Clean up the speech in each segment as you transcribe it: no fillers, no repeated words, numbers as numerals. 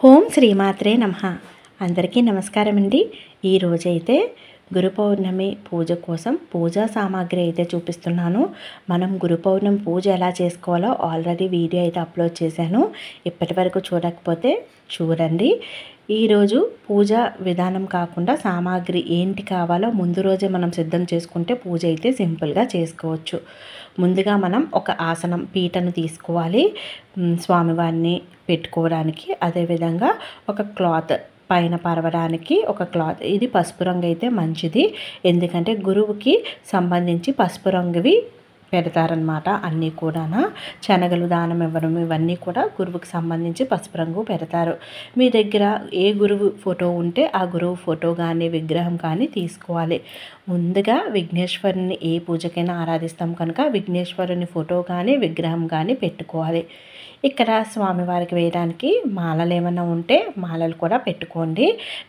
ఓం శ్రీమాత్రే నమః. అందరికీ నమస్కారం అండి. ఈరోజైతే గురు పౌర్ణమి పూజ కోసం పూజా సామాగ్రి అయితే చూపిస్తున్నాను. మనం గురు పౌర్ణమి పూజ ఎలా చేసుకోవాలో ఆల్రెడీ వీడియో అయితే అప్లోడ్ చేశాను. ఇప్పటి వరకు చూడకపోతే చూడండి. ఈరోజు పూజ విధానం కాకుండా సామాగ్రి ఏంటి కావాలో ముందు రోజే మనం సిద్ధం చేసుకుంటే పూజ అయితే సింపుల్గా చేసుకోవచ్చు. ముందుగా మనం ఒక ఆసనం పీటను తీసుకోవాలి స్వామివారిని పెట్టుకోవడానికి. అదేవిధంగా ఒక క్లాత్ పైన పరవడానికి ఒక క్లాత్, ఇది పసుపు రంగు అయితే మంచిది. ఎందుకంటే గురువుకి సంబంధించి పసుపు రంగువి పెడతారనమాట. అన్నీ కూడా శనగలు దానం ఇవ్వడం ఇవన్నీ కూడా గురువుకి సంబంధించి పసుపు రంగు పెడతారు. మీ దగ్గర ఏ గురువు ఫోటో ఉంటే ఆ గురువు ఫోటో కానీ విగ్రహం కానీ తీసుకోవాలి. ముందుగా విఘ్నేశ్వరుని ఏ పూజకైనా ఆరాధిస్తాం కనుక విఘ్నేశ్వరుని ఫోటో కానీ విగ్రహం కానీ పెట్టుకోవాలి. ఇక్కడ స్వామివారికి వేయడానికి మాలలు ఏమైనా ఉంటే మాలలు కూడా పెట్టుకోండి,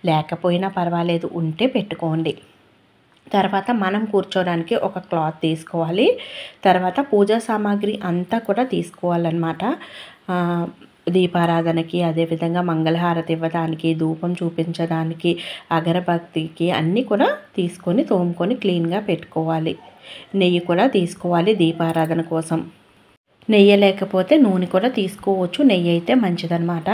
లేకపోయినా పర్వాలేదు, ఉంటే పెట్టుకోండి. తర్వాత మనం కూర్చోడానికి ఒక క్లాత్ తీసుకోవాలి. తర్వాత పూజా సామాగ్రి అంతా కూడా తీసుకోవాలన్నమాట. దీపారాధనకి, అదేవిధంగా మంగళహారతి ఇవ్వడానికి, ధూపం చూపించడానికి, అగరబత్తికి అన్నీ కూడా తీసుకొని తోముకొని క్లీన్గా పెట్టుకోవాలి. నెయ్యి కూడా తీసుకోవాలి దీపారాధన కోసం. నెయ్యి లేకపోతే నూనె కూడా తీసుకోవచ్చు. నెయ్యి అయితే మంచిదన్నమాట.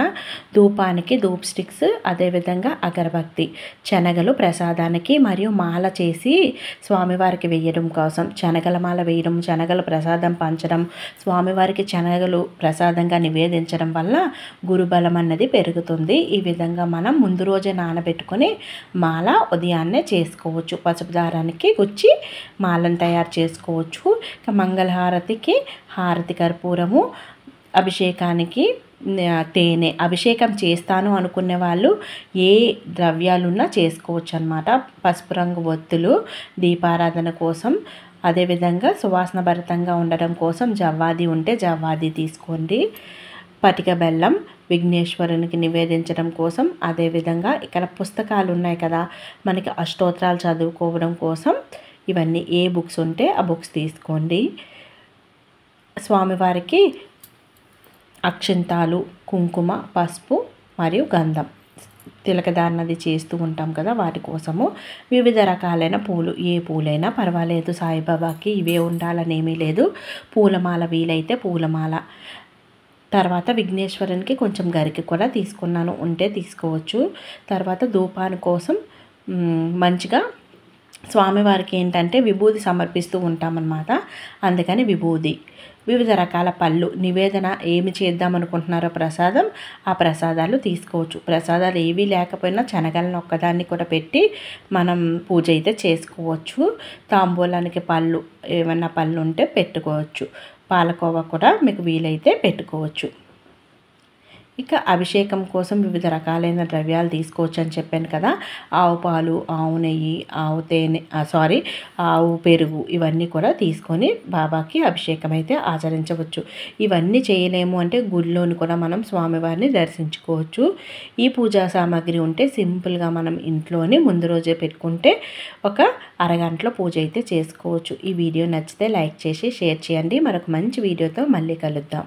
ధూపానికి ధూప్ స్టిక్స్, అదేవిధంగా అగరబత్తి, శనగలు ప్రసాదానికి మరియు మాల చేసి స్వామివారికి వేయడం కోసం శనగల మాల వేయడం, శనగల ప్రసాదం పంచడం, స్వామివారికి శనగలు ప్రసాదంగా నివేదించడం వల్ల గురుబలం అన్నది పెరుగుతుంది. ఈ విధంగా మనం ముందు రోజే నానబెట్టుకొని మాల ఉదయాన్నే చేసుకోవచ్చు. పసుపు దారానికి గుచ్చి మాలను తయారు చేసుకోవచ్చు. మంగళహారతికి హారతి కర్పూరము, అభిషేకానికి తేనె. అభిషేకం చేస్తాను అనుకునే వాళ్ళు ఏ ద్రవ్యాలున్నా చేసుకోవచ్చు అన్నమాట. పసుపు రంగు ఒత్తులు దీపారాధన కోసం, అదేవిధంగా సువాసన భరితంగా ఉండడం కోసం జవ్వాది ఉంటే జవ్వాది తీసుకోండి. పటిక బెల్లం విఘ్నేశ్వరునికి నివేదించడం కోసం. అదేవిధంగా ఇక్కడ పుస్తకాలు ఉన్నాయి కదా మనకి, అష్టోత్తరాలు చదువుకోవడం కోసం ఇవన్నీ ఏ బుక్స్ ఉంటే ఆ బుక్స్ తీసుకోండి. స్వామివారికి అక్షింతాలు, కుంకుమ, పసుపు మరియు గంధం, తిలకధారణది చేస్తూ ఉంటాం కదా, వాటి కోసము వివిధ రకాలైన పూలు, ఏ పూలైనా పర్వాలేదు. సాయిబాబాకి ఇవే ఉండాలనేమీ లేదు. పూలమాల వీలైతే పూలమాల. తర్వాత విఘ్నేశ్వరునికి కొంచెం గరికి కూడా తీసుకున్నాను, ఉంటే తీసుకోవచ్చు. తర్వాత ధూపాని కోసం మంచిగా స్వామివారికి ఏంటంటే విభూది సమర్పిస్తూ ఉంటామన్నమాట. అందుకని విభూది, వివిధ రకాల పళ్ళు, నివేదన ఏమి చేద్దామనుకుంటున్నారో ప్రసాదం, ఆ ప్రసాదాలు తీసుకోవచ్చు. ప్రసాదాలు ఏవీ లేకపోయినా శనగలను ఒక్కదాన్ని కూడా పెట్టి మనం పూజ అయితే చేసుకోవచ్చు. తాంబూలానికి పళ్ళు, ఏమన్నా పళ్ళు ఉంటే పెట్టుకోవచ్చు. పాలకోవా కూడా మీకు వీలైతే పెట్టుకోవచ్చు. ఇక అభిషేకం కోసం వివిధ రకాలైన ద్రవ్యాలు తీసుకోవచ్చు అని చెప్పాను కదా. ఆవు పాలు, ఆవు నెయ్యి, ఆవు పెరుగు, ఇవన్నీ కూడా తీసుకొని బాబాకి అభిషేకం అయితే ఆచరించవచ్చు. ఇవన్నీ చేయలేము అంటే గుడిలోని కూడా మనం స్వామివారిని దర్శించుకోవచ్చు. ఈ పూజా సామాగ్రి ఉంటే సింపుల్గా మనం ఇంట్లోనే ముందు రోజే పెట్టుకుంటే ఒక అరగంటలో పూజ అయితే చేసుకోవచ్చు. ఈ వీడియో నచ్చితే లైక్ చేసి షేర్ చేయండి. మరొక మంచి వీడియోతో మళ్ళీ కలుద్దాం.